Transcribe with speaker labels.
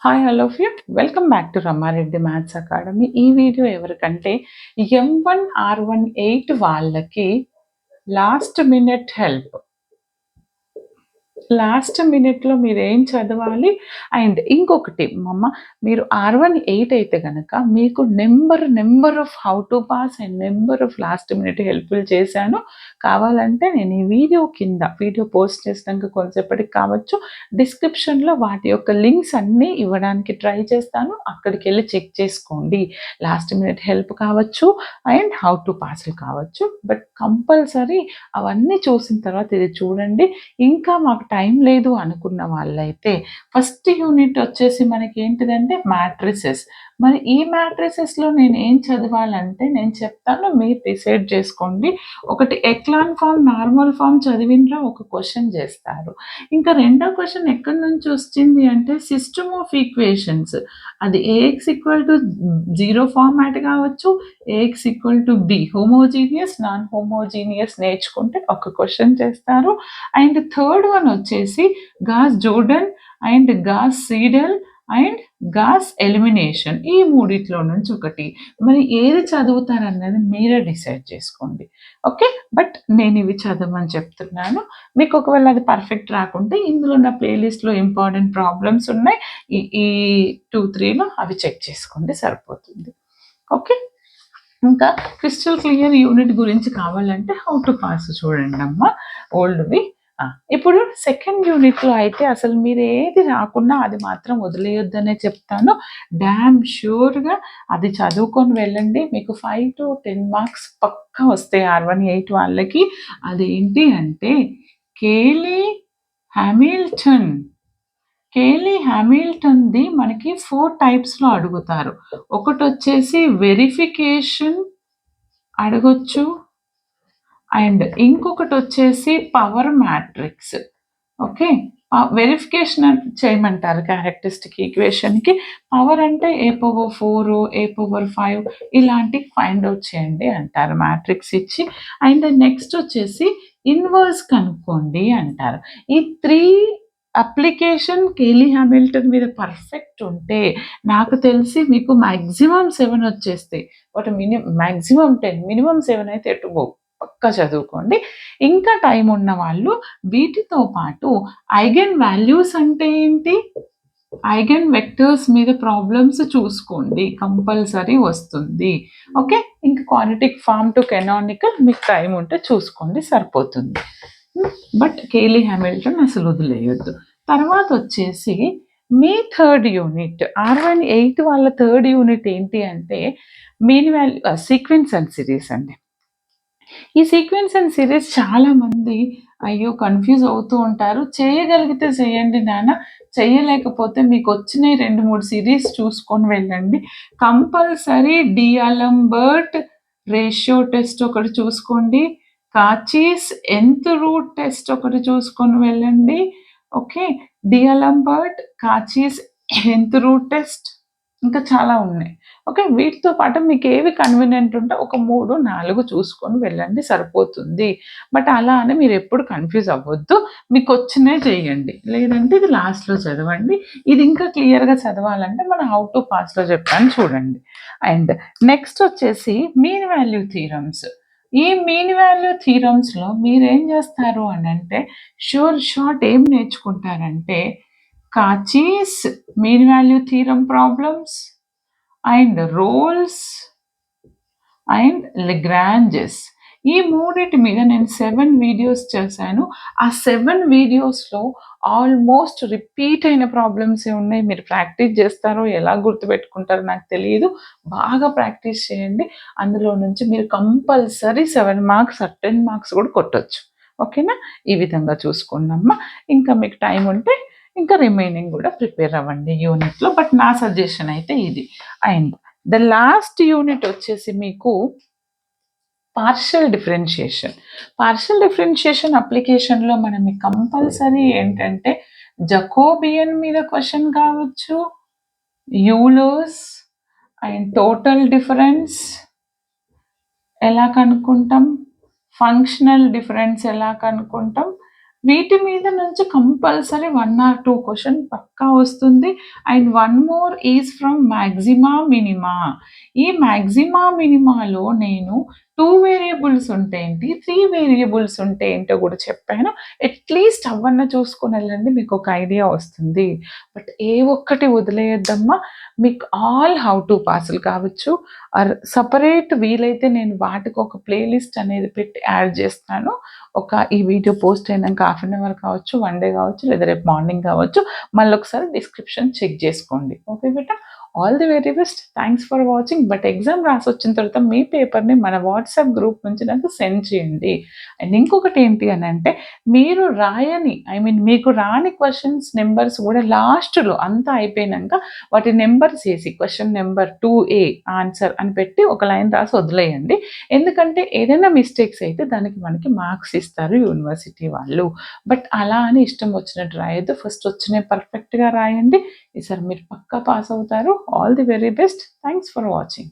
Speaker 1: Hi all of you. Welcome back to Rama Reddy maths academy. ఈ video ఎవరికంటే M1R18 వాళ్ళకి last minute help. Last మినిట్లో మీరేం చదవాలి అండ్ ఇంకొకటి మీరు R18 అయితే కనుక మీకు number of how to pass and number of last minute helpful చేశాను. కావాలంటే నేను ఈ వీడియో పోస్ట్ చేసినాక కొంతసేపటికి కావచ్చు డిస్క్రిప్షన్లో వాటి యొక్క లింక్స్ అన్నీ ఇవ్వడానికి ట్రై చేస్తాను. అక్కడికి వెళ్ళి చెక్ చేసుకోండి. లాస్ట్ మినిట్ హెల్ప్ కావచ్చు అండ్ హౌ టు పాస్ కావచ్చు. బట్ కంపల్సరీ అవన్నీ చూసిన తర్వాత ఇది చూడండి. ఇంకా మాకు టైం లేదు అనుకున్న వాళ్ళైతే ఫస్ట్ యూనిట్ వచ్చేసి మనకి ఏంటిదంటే మ్యాట్రిసెస్. మరి ఈ మ్యాట్రిసెస్లో నేను ఏం చదవాలంటే నేను చెప్తాను, మీరు డిసైడ్ చేసుకోండి. ఒకటి ఎక్లాన్ ఫామ్, నార్మల్ ఫామ్ చదివినరా ఒక క్వశ్చన్ చేస్తారు. ఇంకా రెండో క్వశ్చన్ ఎక్కడి నుంచి వచ్చింది అంటే సిస్టమ్ ఆఫ్ ఈక్వేషన్స్. అది ఏఎక్స్ ఈక్వల్ టు 0 ఫార్మాట్ కావచ్చు, A X equal to B homogeneous non homogeneous నేర్చుకుంటే ఒక క్వశ్చన్ చేస్తారు. అండ్ థర్డ్ వన్ వచ్చేసి Gauss Jordan and Gauss Seidel and Gauss elimination. ఈ మూడిట్లో నుంచి ఒకటి. మరి ఏది చదువుతారన్నది మీరే డిసైడ్ చేసుకోండి. ఓకే, బట్ నేను ఇవి చదవమని చెప్తున్నాను. మీకు ఒకవేళ అది పర్ఫెక్ట్ రాకుంటే ఇందులో ఉన్న ప్లేలిస్ట్లో ఇంపార్టెంట్ ప్రాబ్లమ్స్ ఉన్నాయి, ఈ 2-3లో అవి చెక్ చేసుకోండి, సరిపోతుంది. ఓకే, ఇంకా క్రిస్టల్ క్లియర్ యూనిట్ గురించి కావాలంటే హౌ టు పాస్ చూడండి అమ్మా, ఓల్డ్వి. ఇప్పుడు సెకండ్ యూనిట్లో అయితే అసలు మీరు ఏది రాకున్నా అది మాత్రం వదిలేయొద్దనే చెప్తాను. డ్యామ్ ష్యూర్గా అది చదువుకొని వెళ్ళండి. మీకు 5 to 10 మార్క్స్ పక్కా వస్తాయి R18 వాళ్ళకి. అదేంటి అంటే కేలీ హ్యామిల్టన్ది మనకి 4 టైప్స్లో అడుగుతారు. ఒకటి వచ్చేసి వెరిఫికేషన్ అడగొచ్చు అండ్ ఇంకొకటి వచ్చేసి పవర్ మ్యాట్రిక్స్. ఓకే, వెరిఫికేషన్ చేయమంటారు క్యారెక్టరిస్టిక్ ఈక్వేషన్కి. పవర్ అంటే A⁴, A⁵ ఇలాంటి ఫైండ్ అవుట్ చేయండి అంటారు మ్యాట్రిక్స్ ఇచ్చి. అండ్ నెక్స్ట్ వచ్చేసి ఇన్వర్స్ కనుక్కోండి అంటారు. ఈ 3 అప్లికేషన్ కేలీ హ్యామిల్టన్ మీద పర్ఫెక్ట్ ఉంటే నాకు తెలిసి మీకు మ్యాక్సిమం 7 వచ్చేస్తాయి. బట్ మ్యాక్సిమం 10, మినిమం 7 అయితే ఎటుపోవు. పక్కా చదువుకోండి. ఇంకా టైం ఉన్న వాళ్ళు వీటితో పాటు ఐగెన్ వాల్యూస్ అంటే ఏంటి, ఐగెన్ వెక్టర్స్ మీద ప్రాబ్లమ్స్ చూసుకోండి, కంపల్సరీ వస్తుంది. ఓకే, ఇంకా క్వాడ్రాటిక్ ఫార్మ్ టు కెనానికల్ మీకు టైం ఉంటే చూసుకోండి, సరిపోతుంది. బట్ కేలీ హ్యామిల్టన్ అసలు వదిలేయొద్దు. తర్వాత వచ్చేసి మీ థర్డ్ యూనిట్ R18 వాళ్ళ థర్డ్ యూనిట్ ఏంటి అంటే mean value sequence and series అండి. ఈ సీక్వెన్స్ అండ్ సిరీస్ చాలామంది అయ్యో కన్ఫ్యూజ్ అవుతూ ఉంటారు. చేయగలిగితే చేయండి నాన్న, చేయలేకపోతే మీకు వచ్చినాయి 2-3 సిరీస్ చూసుకొని వెళ్ళండి. కంపల్సరీ డిఅలెంబర్ట్ రేషియో టెస్ట్ ఒకటి చూసుకోండి, కాచీస్ nth రూట్ టెస్ట్ ఒకటి చూసుకొని వెళ్ళండి. ఓకే, డిఅలెంబర్ట్, కాచీస్ nth రూట్ టెస్ట్, ఇంకా చాలా ఉన్నాయి. ఓకే, వీటితో పాటు మీకు ఏవి కన్వీనియంట్ ఉంటే ఒక 3-4 చూసుకొని వెళ్ళండి, సరిపోతుంది. బట్ అలా అని మీరు ఎప్పుడు కన్ఫ్యూజ్ అవ్వద్దు, మీకు వచ్చినే చేయండి, లేదంటే ఇది లాస్ట్లో చదవండి. ఇది ఇంకా క్లియర్గా చదవాలంటే మన హౌ టు పాస్లో చెప్పాను చూడండి. అండ్ నెక్స్ట్ వచ్చేసి మీన్ వాల్యూ థీరమ్స్. ఈ మీన్ వాల్యూ థీరమ్స్లో మీరేం చేస్తారు అని అంటే షార్ట్ ఏం నేర్చుకుంటారంటే Cauchy's mean value theorem problems and Rolle's and Lagrange's. ఈ మూడింటి మీద నేను 7 వీడియోస్ చేశాను. ఆ 7 వీడియోస్లో ఆల్మోస్ట్ రిపీట్ అయిన ప్రాబ్లమ్సే ఉన్నాయి. మీరు ప్రాక్టీస్ చేస్తారో ఎలా గుర్తుపెట్టుకుంటారో నాకు తెలియదు. బాగా ప్రాక్టీస్ చేయండి. అందులో నుంచి మీరు కంపల్సరీ 7 మార్క్స్ 10 మార్క్స్ కూడా కొట్టొచ్చు. ఓకేనా, ఈ విధంగా చూసుకున్నామ్మా. ఇంకా మీకు టైం ఉంటే ఇంకా రిమైనింగ్ కూడా ప్రిపేర్ అవ్వండి యూనిట్లో. బట్ నా సజెషన్ అయితే ఇది. అండ్ ద లాస్ట్ యూనిట్ వచ్చేసి మీకు పార్షియల్ డిఫరెన్షియేషన్ అప్లికేషన్లో మనం కంపల్సరీ ఏంటంటే జకోబియన్ మీద క్వశ్చన్ కావచ్చు, యూలర్స్ అండ్ టోటల్ డిఫరెన్స్ ఎలా కనుక్కుంటాం, ఫంక్షనల్ డిఫరెన్స్ ఎలా కనుక్కుంటాం, వీటి మీద నుంచి కంపల్సరీ 1 ఆర్ 2 క్వెషన్ పక్కా వస్తుంది. And one more is from maxima minima. ఈ మాక్సిమా మినిమాలో నేను 2 వేరియబుల్స్ ఉంటే ఏంటి, 3 వేరియబుల్స్ ఉంటే ఏంటో కూడా చెప్పాను. అట్లీస్ట్ అవన్నా చూసుకొని వెళ్ళండి, మీకు ఒక ఐడియా వస్తుంది. బట్ ఏ ఒక్కటి వదిలేయొద్దమ్మా. మీకు ఆల్ హౌ టు పాస్లు కావచ్చు, ఆర్ సపరేట్ వీలైతే నేను వాటికి ఒక ప్లేలిస్ట్ అనేది పెట్టి యాడ్ చేస్తాను. ఈ వీడియో పోస్ట్ అయినాక హాఫ్ అన్ అవర్ కావచ్చు, 1 డే కావచ్చు, లేదా రేపు మార్నింగ్ కావచ్చు. మళ్ళీ ఒకసారి డిస్క్రిప్షన్ చెక్ చేసుకోండి. Okay beta, all the very best. Thanks for watching. But exam రాసి వచ్చిన తర్వాత మీ పేపర్ని మన వాట్సాప్ గ్రూప్ నుంచి నాకు సెండ్ చేయండి. అండ్ ఇంకొకటి ఏంటి అని అంటే, మీరు రాయని మీకు రాని క్వశ్చన్స్ నెంబర్స్ కూడా లాస్ట్లో అంతా అయిపోయినాక వాటి నెంబర్స్ వేసి క్వశ్చన్ నెంబర్ 2A ఆన్సర్ అని పెట్టి ఒక లైన్ రాసి వదిలేయండి. ఎందుకంటే ఏదైనా మిస్టేక్స్ అయితే దానికి మనకి మార్క్స్ ఇస్తారు యూనివర్సిటీ వాళ్ళు. బట్ అలా అని ఇష్టం వచ్చినట్టు రాయొద్దు. ఫస్ట్ వచ్చినవి పర్ఫెక్ట్గా రాయండి. ఈసారి మీరు పక్కా పాస్ అవుతారు. All the very best. Thanks for watching.